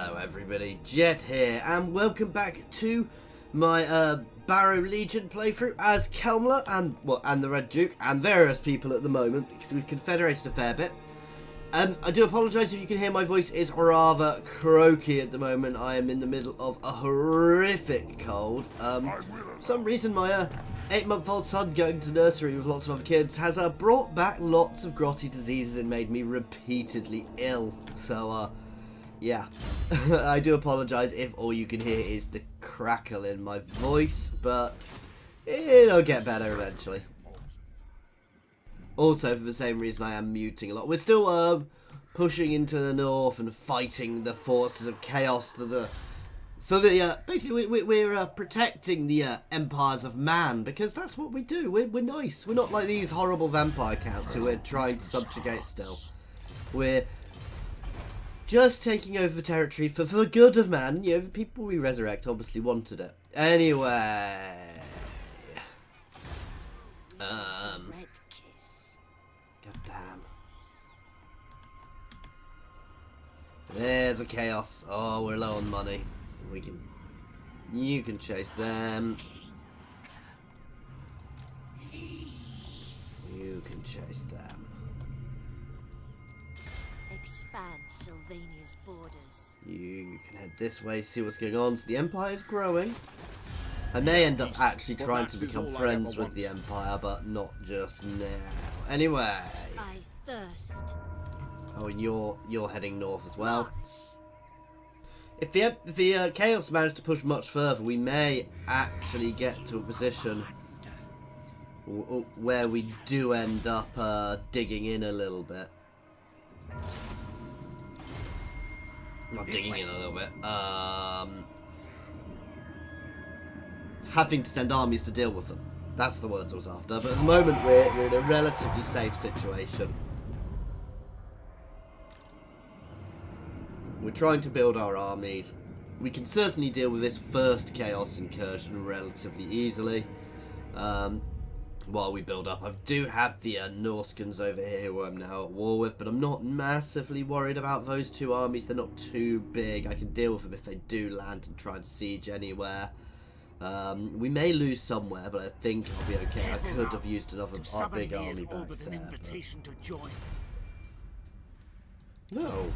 Hello everybody, Jet here, and welcome back to my Barrow Legion playthrough as Kemmler and the Red Duke and various people at the moment, because we've confederated a fair bit. I do apologise if you can hear my voice is rather croaky at the moment. I am in the middle of a horrific cold. For some reason my 8-month-old son going to nursery with lots of other kids has brought back lots of grotty diseases and made me repeatedly ill. So yeah, I do apologise if all you can hear is the crackle in my voice, but it'll get better eventually. Also, for the same reason, I am muting a lot. We're still pushing into the north and fighting the forces of chaos. Basically, we're protecting the empires of man, because that's what we do. We're nice. We're not like these horrible vampire counts who we're trying to subjugate still. We're just taking over the territory for the good of man. You know, the people we resurrect obviously wanted it. Anyway. Goddamn. There's a chaos. Oh, we're low on money. You can chase them. You can chase them. Expand Sylvania's borders. You can head this way, see what's going on. So the Empire is growing. I may end up actually trying to become friends with the Empire, but not just now. Anyway. I thirst. Oh, and you're heading north as well. If the Chaos managed to push much further, we may actually get to a position where we do end up digging in a little bit. Not digging in a little bit. Having to send armies to deal with them. That's the words I was after. But at the moment, we're in a relatively safe situation. We're trying to build our armies. We can certainly deal with this first Chaos incursion relatively easily. While we build up. I do have the Norskans over here who I'm now at war with, but I'm not massively worried about those two armies. They're not too big. I can deal with them if they do land and try and siege anywhere. We may lose somewhere, but I think I'll be okay. I could have used another big army back there. No.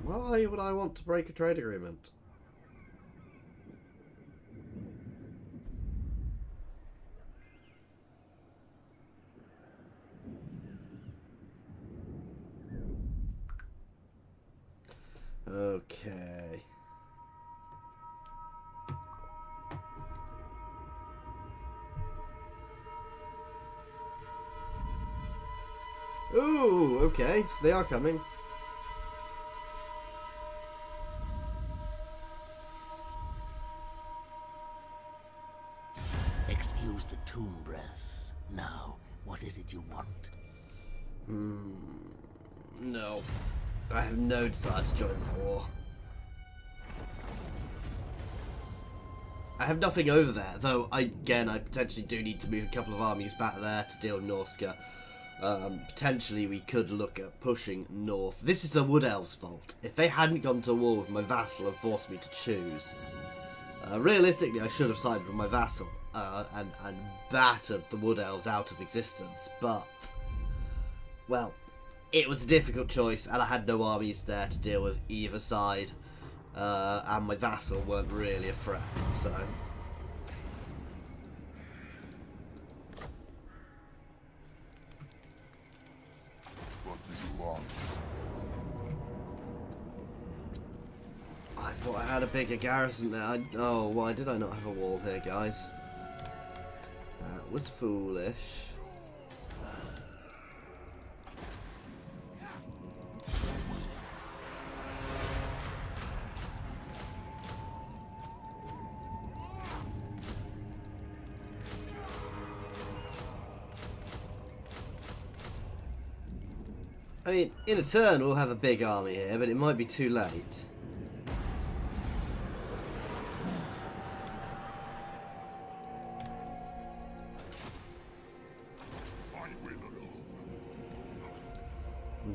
Why would I want to break a trade agreement? Okay. Ooh, okay, so they are coming. Excuse the tomb breath. Now, what is it you want? No. I have no desire to join that war. I have nothing over there, though I potentially do need to move a couple of armies back there to deal with Norska. Potentially we could look at pushing north. This is the Wood Elves' fault. If they hadn't gone to war with my vassal and forced me to choose, realistically I should have sided with my vassal and battered the Wood Elves out of existence, but, well, it was a difficult choice, and I had no armies there to deal with either side, and my vassal weren't really a threat, so. What do you want? I thought I had a bigger garrison there. Oh, why did I not have a wall here, guys? That was foolish. I mean, in a turn we'll have a big army here, but it might be too late.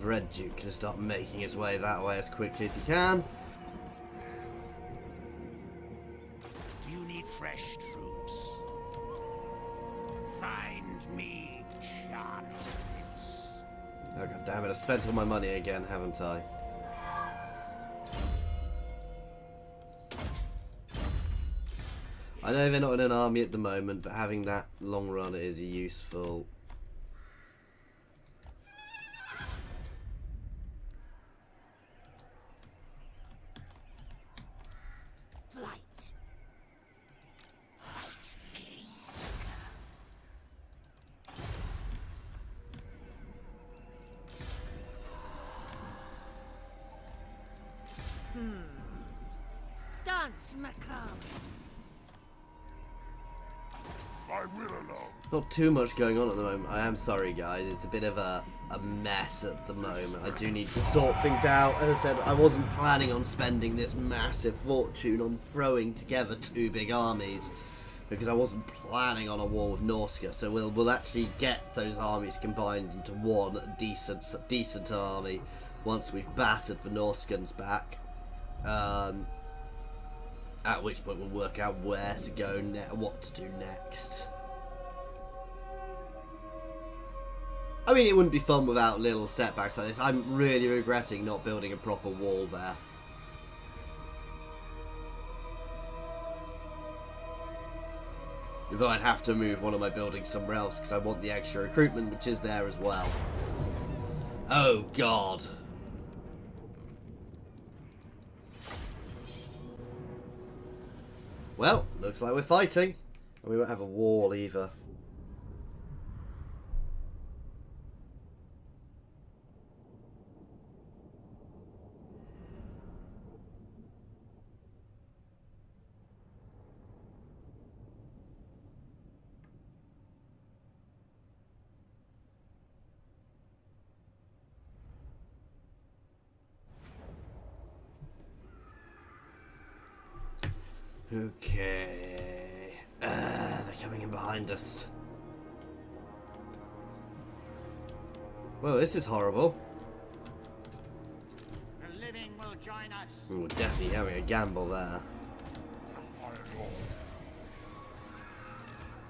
Red Duke can start making his way that way as quickly as he can. Do you need fresh troops? Find me chariots. Oh god damn it, I've spent all my money again, haven't I? I know they're not in an army at the moment, but having that long runner is useful. Flight. Dance macabre. I will alone. Not too much going on at the moment. I am sorry, guys. It's a bit of a mess at the moment. I do need to sort things out. As I said, I wasn't planning on spending this massive fortune on throwing together 2 big armies, because I wasn't planning on a war with Norska. So we'll actually get those armies combined into one decent army once we've battered the Norskans back. At which point we'll work out where to go, what to do next. I mean, it wouldn't be fun without little setbacks like this. I'm really regretting not building a proper wall there. Though I'd have to move one of my buildings somewhere else because I want the extra recruitment, which is there as well. Oh god. Well, looks like we're fighting. And we won't have a wall either. Okay. They're coming in behind us. Well, this is horrible. The living will join us. We're definitely having a gamble there.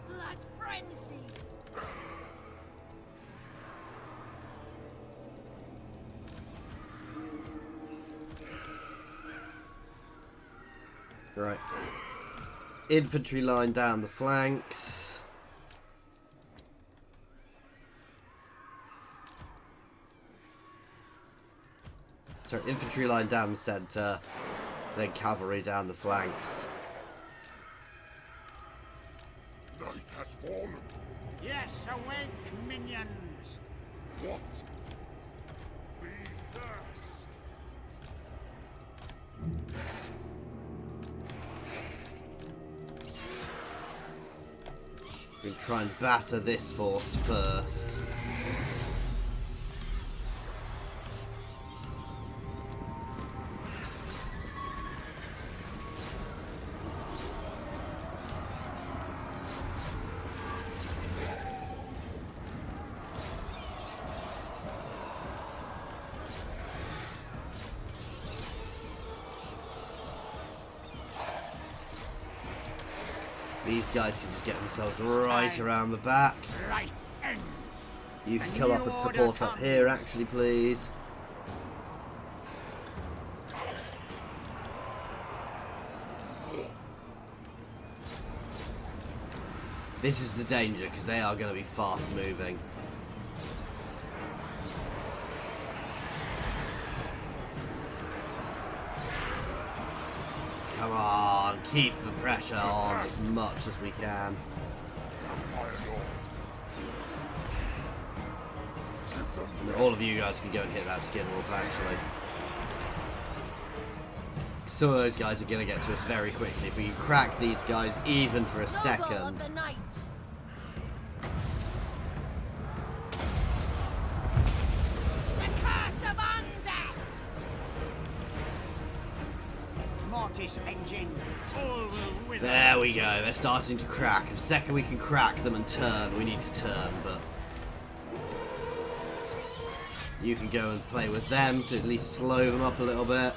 Blood frenzy. Right. Infantry line down the flanks. Sorry, infantry line down the centre. Then cavalry down the flanks. Night has fallen. Yes, awake, minions. What? We thirst. We'll try and batter this force first. These guys can just get themselves right around the back. Life ends. You can come up and support up here, actually, please. This is the danger, because they are going to be fast moving. Come on, keep the pressure on as much as we can. And all of you guys can go and hit that skin wolf, actually. Some of those guys are going to get to us very quickly. If we can crack these guys even for a Noble second. of the night. The curse of undeath. Mortis engine. All will wither. There we go, they're starting to crack. The second we can crack them and turn, we need to turn, but... You can go and play with them to at least slow them up a little bit.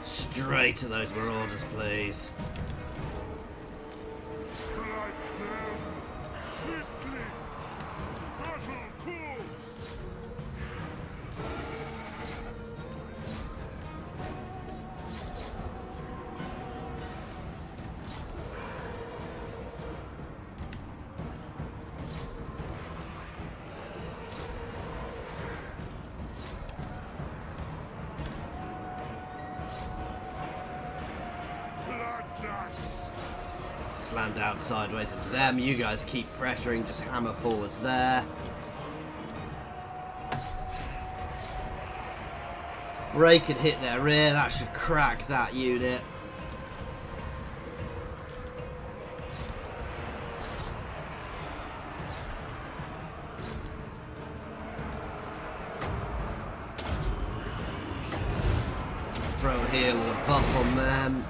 Straight to those marauders, please. Strike them swiftly. Battle calls. Slammed out sideways into them. You guys keep pressuring, just hammer forwards there. Break and hit their rear, that should crack that unit. Throw a heal and a buff on them.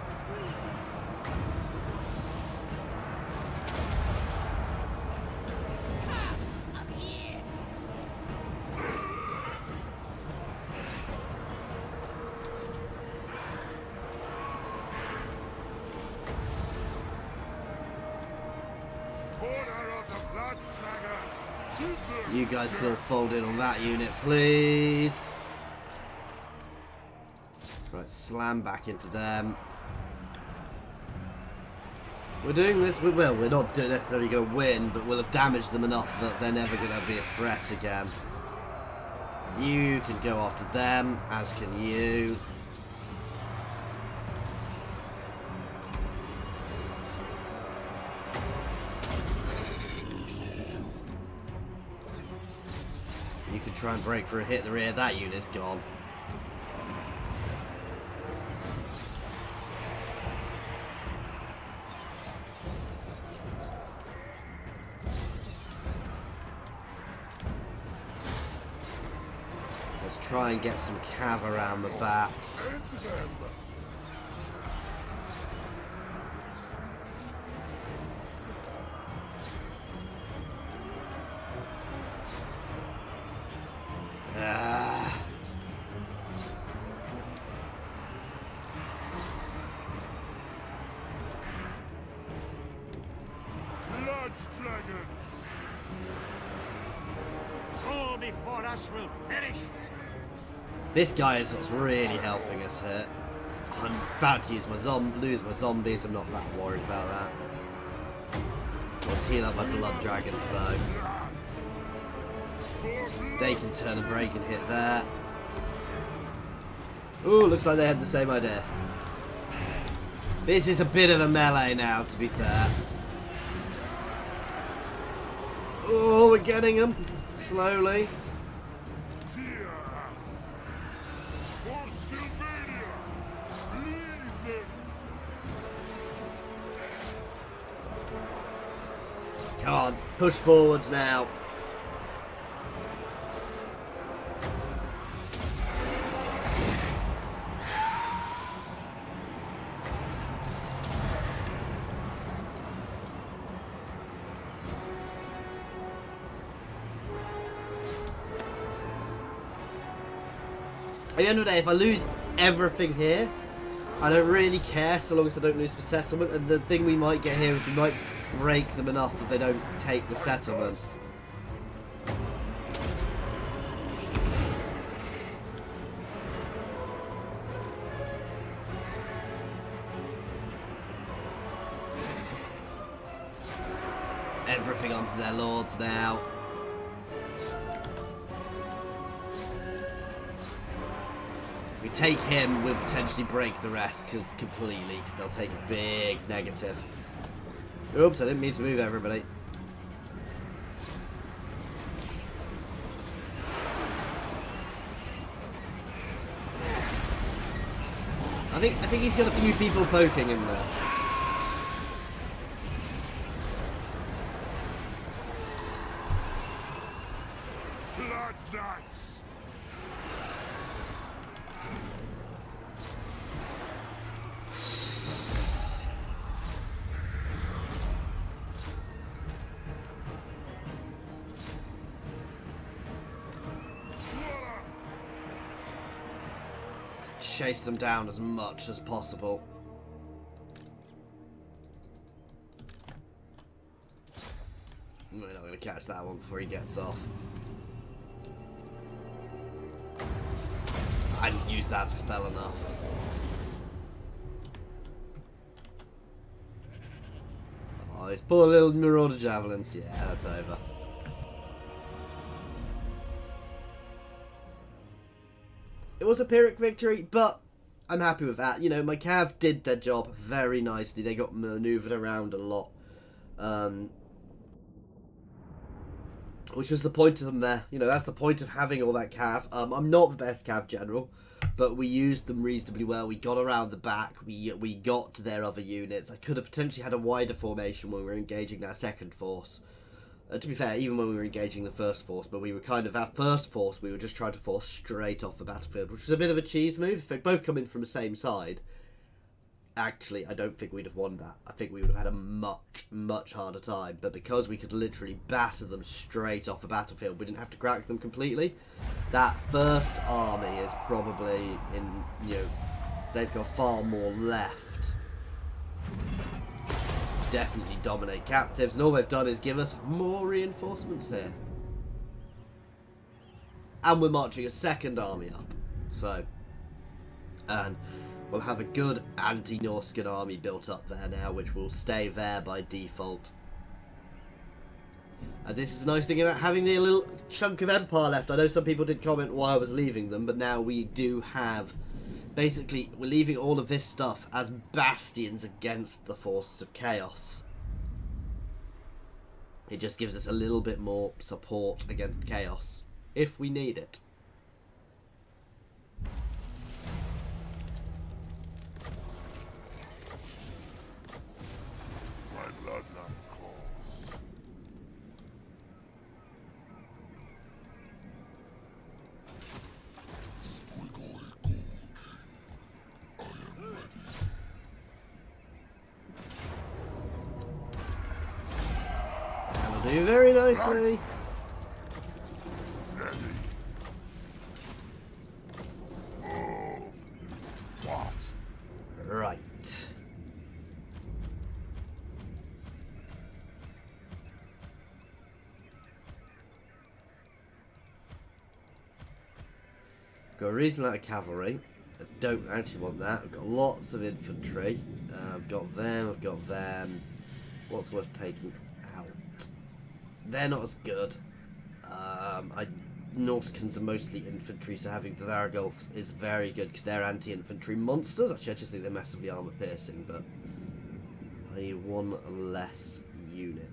You guys can all fold in on that unit, please. Right, slam back into them. We're doing this, well, we're not necessarily going to win, but we'll have damaged them enough that they're never going to be a threat again. You can go after them, as can you. You can try and break for a hit in the rear. That unit's gone. Let's try and get some cav around the back. All before us will perish. This guy is what's really helping us here. I'm about to use my lose my zombies. I'm not that worried about that. Let's heal up my blood dragons though. They can turn and break and hit there. Ooh, looks like they had the same idea. This is a bit of a melee now, to be fair. Oh, we're getting them slowly. For Sylvania, leave them. Come on, push forwards now. At the end of the day, if I lose everything here, I don't really care so long as I don't lose the settlement. And the thing we might get here is we might break them enough that they don't take the settlement. Everything onto their lords now. We take him, we'll potentially break the rest completely, because they'll take a big negative. Oops, I didn't mean to move everybody. I think he's got a few people poking him there. That's nice. Chase them down as much as possible. We're not going to catch that one before he gets off. I didn't use that spell enough. Oh, his poor little Marauder Javelins. Yeah, that's over. It was a Pyrrhic victory, but I'm happy with that. You know, my Cav did their job very nicely. They got manoeuvred around a lot. Which was the point of them there. You know, that's the point of having all that Cav. I'm not the best Cav general, but we used them reasonably well. We got around the back. We got to their other units. I could have potentially had a wider formation when we were engaging that second force. To be fair, even when we were engaging the first force, but we were kind of, our first force, we were just trying to force straight off the battlefield, which was a bit of a cheese move. If they both come in from the same side, actually, I don't think we'd have won that. I think we would have had a much, much harder time. But because we could literally batter them straight off the battlefield, we didn't have to crack them completely. That first army is probably in, you know, they've got far more left. Definitely dominate captives, and all they've done is give us more reinforcements here. And we're marching a second army up. So, and we'll have a good anti-Norscan army built up there now, which will stay there by default. And this is a nice thing about having the little chunk of Empire left. I know some people did comment why I was leaving them, but now we do have... Basically, we're leaving all of this stuff as bastions against the forces of chaos. It just gives us a little bit more support against chaos, if we need it. My bloodline calls. That'll do very nicely. Ready. Move. What? Right. Got a reasonable amount of cavalry. I don't actually want that. I've got lots of infantry. I've got them, I've got them. What's worth taking out? They're not as good. Norscans are mostly infantry, so having the Tharagulfs is very good because they're anti-infantry monsters. Actually, I just think they're massively armor-piercing, but I need one less unit.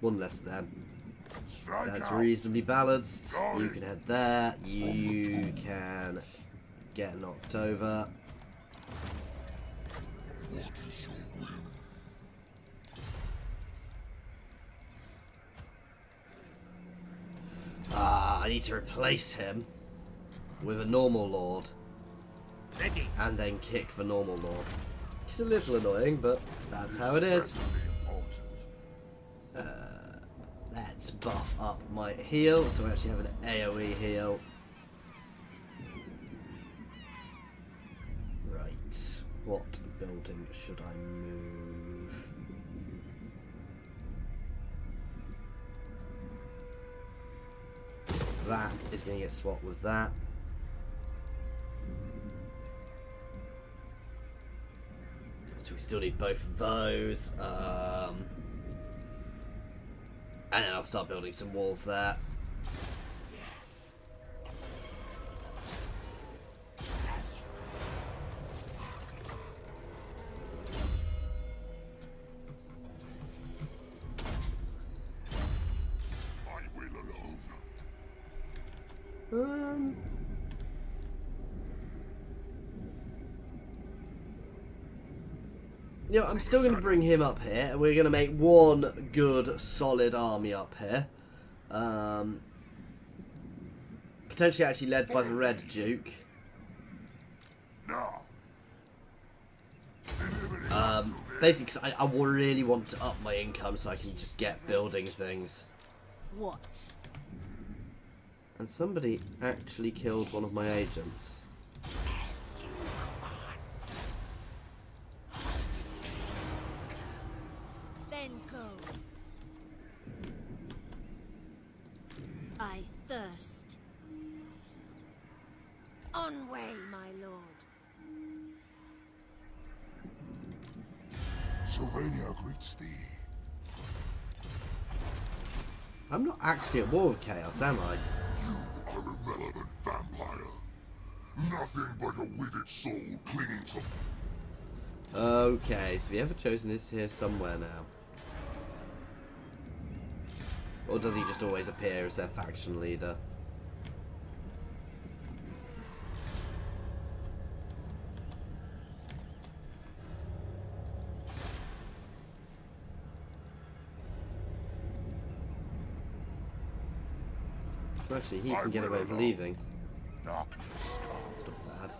One less of them. Strike That's out. reasonably balanced. You can head there. You can get knocked over. What is your will? I need to replace him with a normal lord. Ready. And then kick the normal lord. Which is a little annoying, but that's how it is. Especially important. Let's buff up my heal, so we actually have an AoE heal. Right, what building should I move? That is going to get swapped with that. So we still need both of those. And then I'll start building some walls there. Yes. I will alone. You know, I'm still going to bring him up here. We're going to make one good, solid army up here. Potentially actually led by the Red Duke. Now. Basically, 'cause I really want to up my income so I can just get building things. What? And somebody actually killed one of my agents. Then go. I thirst. On way, my lord. Sylvania greets thee. I'm not actually at war with Chaos, am I? You are a irrelevant vampire. Nothing but a withered soul clinging to... Okay, so the Ever-Chosen is here somewhere now. Or does he just always appear as their faction leader? Actually, he can get away with leaving. Darkness That's not bad.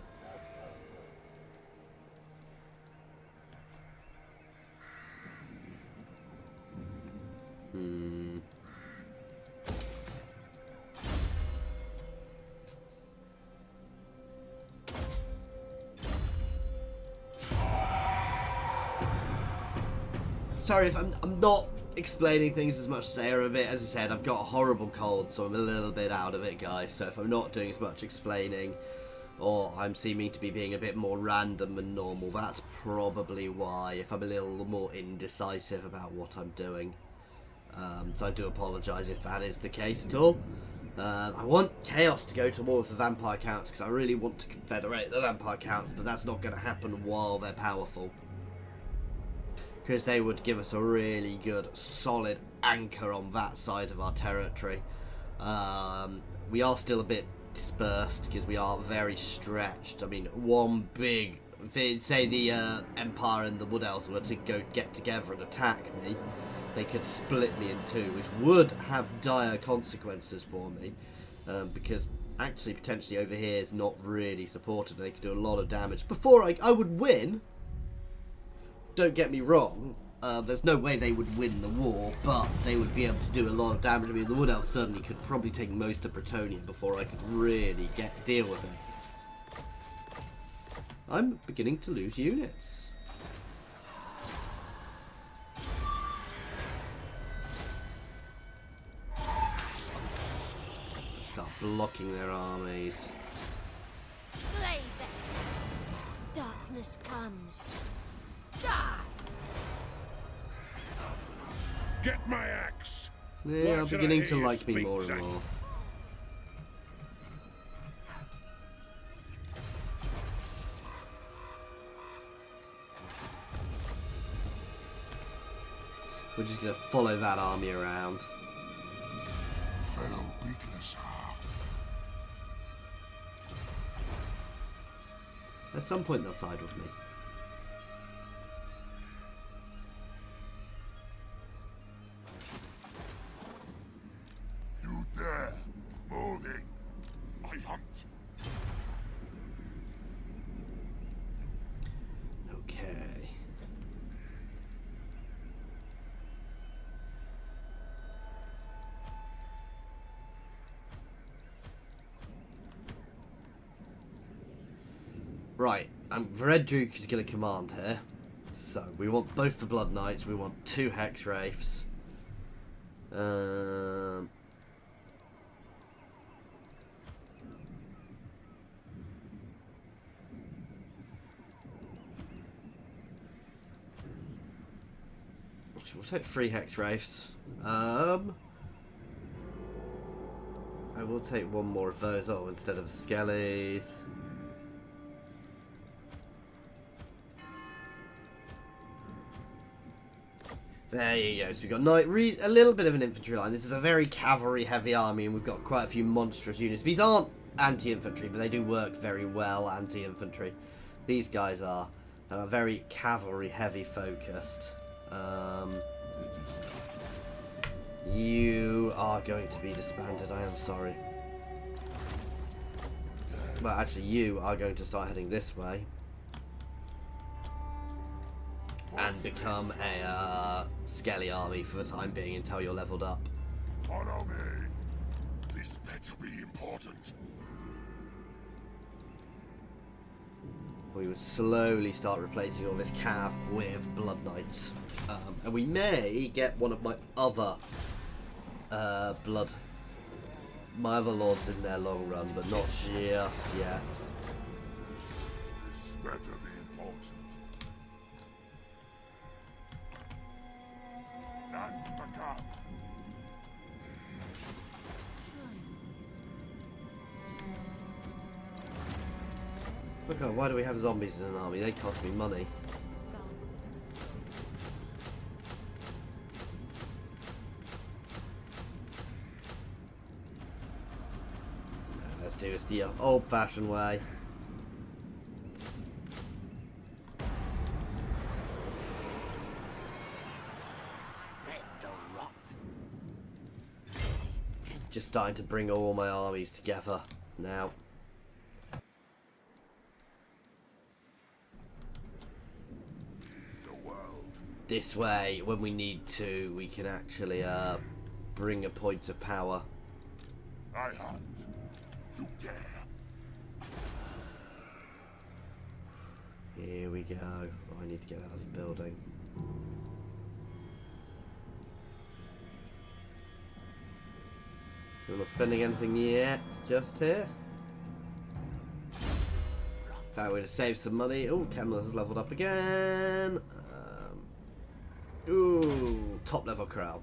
Sorry if I'm not explaining things as much today, or a bit, as I said, I've got a horrible cold, so I'm a little bit out of it, guys. So if I'm not doing as much explaining, or I'm seeming to be being a bit more random than normal, that's probably why. If I'm a little more indecisive about what I'm doing, so I do apologise if that is the case at all. I want Chaos to go to war with the Vampire Counts because I really want to confederate the Vampire Counts, but that's not going to happen while they're powerful. Because they would give us a really good, solid anchor on that side of our territory. We are still a bit dispersed because we are very stretched. I mean, one big... Say the Empire and the Wood Elves were to go get together and attack me, they could split me in two, which would have dire consequences for me. Because actually, potentially over here is not really supported. They could do a lot of damage. Before I would win... Don't get me wrong, there's no way they would win the war, but they would be able to do a lot of damage. I mean, the Wood Elves certainly could probably take most of Bretonnia before I could really deal with it. I'm beginning to lose units. Start blocking their armies. Slay them. Darkness comes. Die. Get my axe! Yeah, I'm Why should I beginning to hear you like me speak, more and Zack? more. We're just going to follow that army around. Fellow beatless heart. At some point they'll side with me. You dare! Moving! I hunt! Okay. Right, the Red Duke is going to command here. So, we want both the Blood Knights, we want 2 Hex Wraiths. We'll take 3 Hex Wraiths. I will take one more of those instead of Skellies. There you go. So we've got a little bit of an infantry line. This is a very cavalry-heavy army, and we've got quite a few monstrous units. These aren't anti-infantry, but they do work very well anti-infantry. These guys are. Very cavalry heavy focused. You are going to be disbanded, I am sorry. Well, actually, you are going to start heading this way. And become a skelly army for the time being until you're leveled up. Follow me. This better be important. We would slowly start replacing all this cav with blood knights. And we may get one of my other my other lords in their long run, but not just yet. This better be important. That's the gun. Oh god, why do we have zombies in an army? They cost me money. Let's do this the old-fashioned way. Spread the rot. Just starting to bring all my armies together now. This way, when we need to, we can actually bring a point of power. I hunt. You dare. Here we go. Oh, I need to get out of the building. We're not spending anything yet, just here. We're going to save some money. Oh, Kemmler's leveled up again. Ooh, top level crown.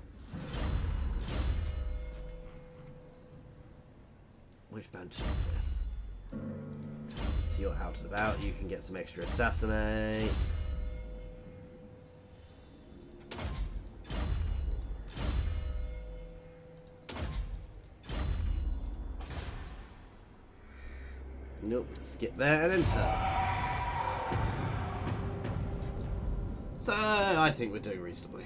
Which bench is this? So you're out and about, you can get some extra assassinate. Nope, skip there and enter. So, I think we're doing reasonably.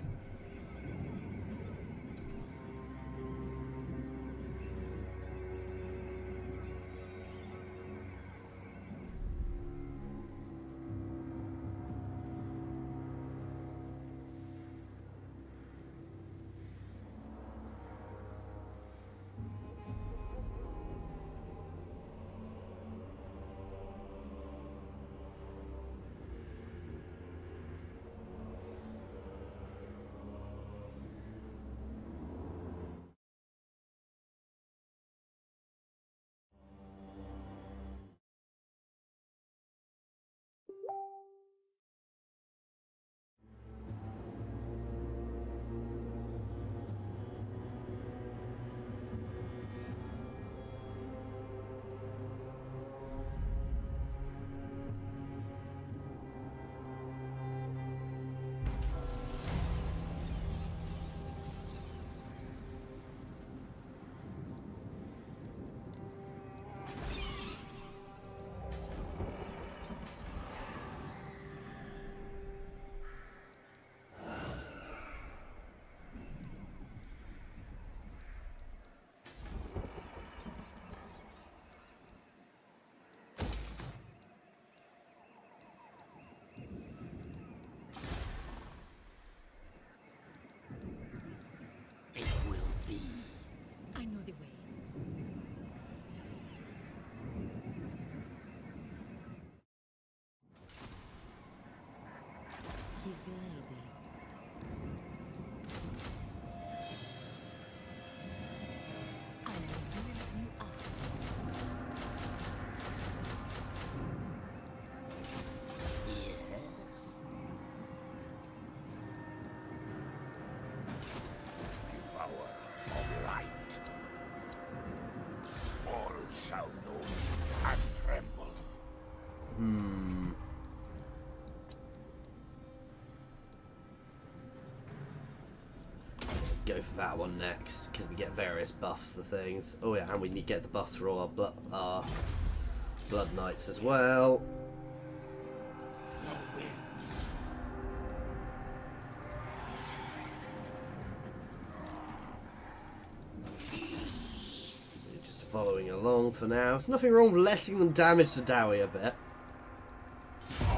It will be. I know the way. His lady. I will do as you ask. Yes. Devourer of light. All shall know and tremble. Go for that one next, because we get various buffs to things. Oh yeah, and we need to get the buffs for all our blood knights as well. The wind following along for now. There's nothing wrong with letting them damage the Dowie a bit.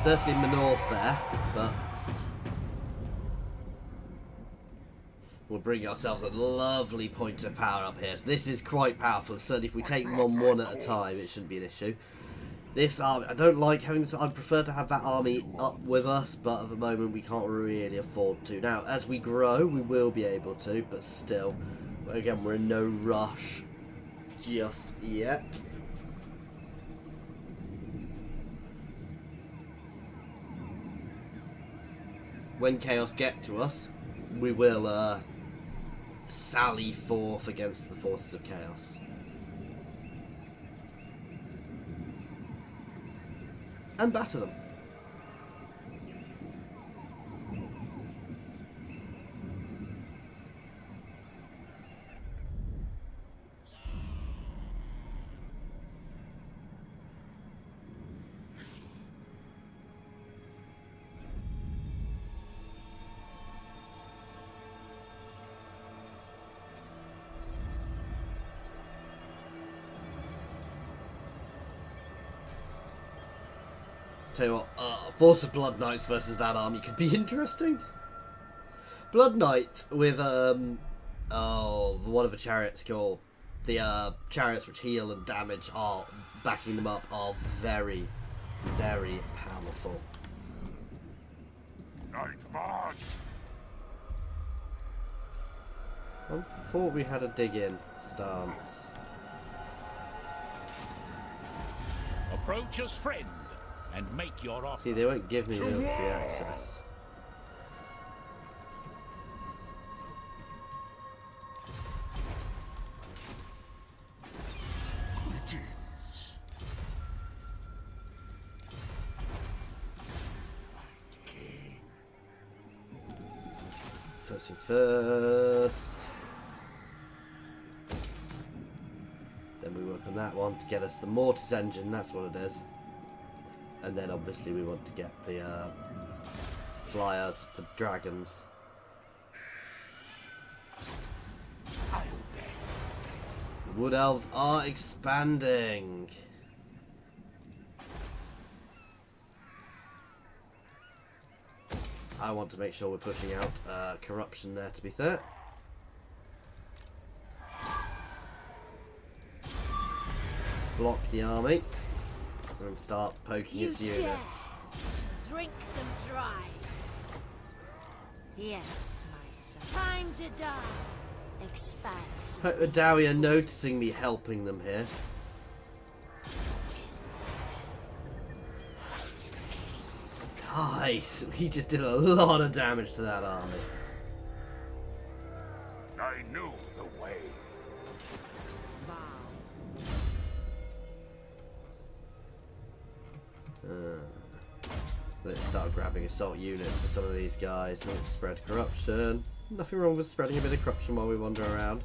Certainly manure fare, but we'll bring ourselves a lovely point of power up here. So this is quite powerful. Certainly if we take them on one at a time, it shouldn't be an issue. This army, I don't like having this. I'd prefer to have that army up with us, but at the moment we can't really afford to. Now, as we grow, we will be able to, but still, again, we're in no rush just yet. When chaos get to us, we will sally forth against the forces of chaos. And batter them. Tell you what, force of Blood Knights versus that army could be interesting. Blood Knight with one of the chariots called the chariots which heal and damage are backing them up are very, very powerful. Night march. I thought we had a dig in stance. Approach us, friend, and make your offer. See, they won't give me military access. Greetings. Night King. First things first. Then we work on that one to get us the mortise engine, that's what it is. And then obviously we want to get the flyers for dragons. I obey. The wood elves are expanding. I want to make sure we're pushing out corruption there, to be fair. Block the army and start poking its You units. dare to drink them dry. Yes, my son. Time to die. Expanse. Hope the Dowie are noticing me helping them here. Guys, we just did a lot of damage to that army. I knew the way. Let's start grabbing assault units for some of these guys. Let's spread corruption. Nothing wrong with spreading a bit of corruption while we wander around.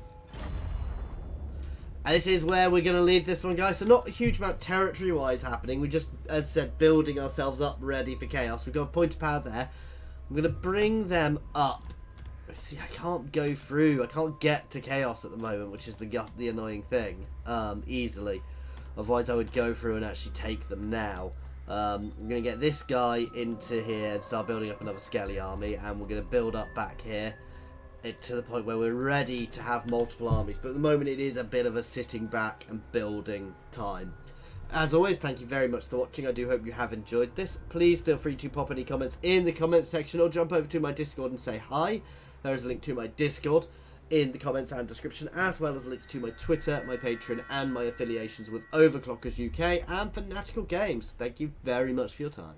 And this is where we're going to leave this one, guys. So not a huge amount territory-wise happening. We're just, as I said, building ourselves up ready for chaos. We've got a point of power there. I'm going to bring them up. See, I can't go through. I can't get to chaos at the moment, which is the annoying thing, easily. Otherwise, I would go through and actually take them now. We're going to get this guy into here and start building up another Skelly army, and we're going to build up back here to the point where we're ready to have multiple armies. But at the moment it is a bit of a sitting back and building time. As always, thank you very much for watching. I do hope you have enjoyed this. Please feel free to pop any comments in the comments section or jump over to my Discord and say hi. There is a link to my Discord in the comments and description, as well as links to my Twitter, my Patreon, and my affiliations with Overclockers UK and Fanatical Games. Thank you very much for your time.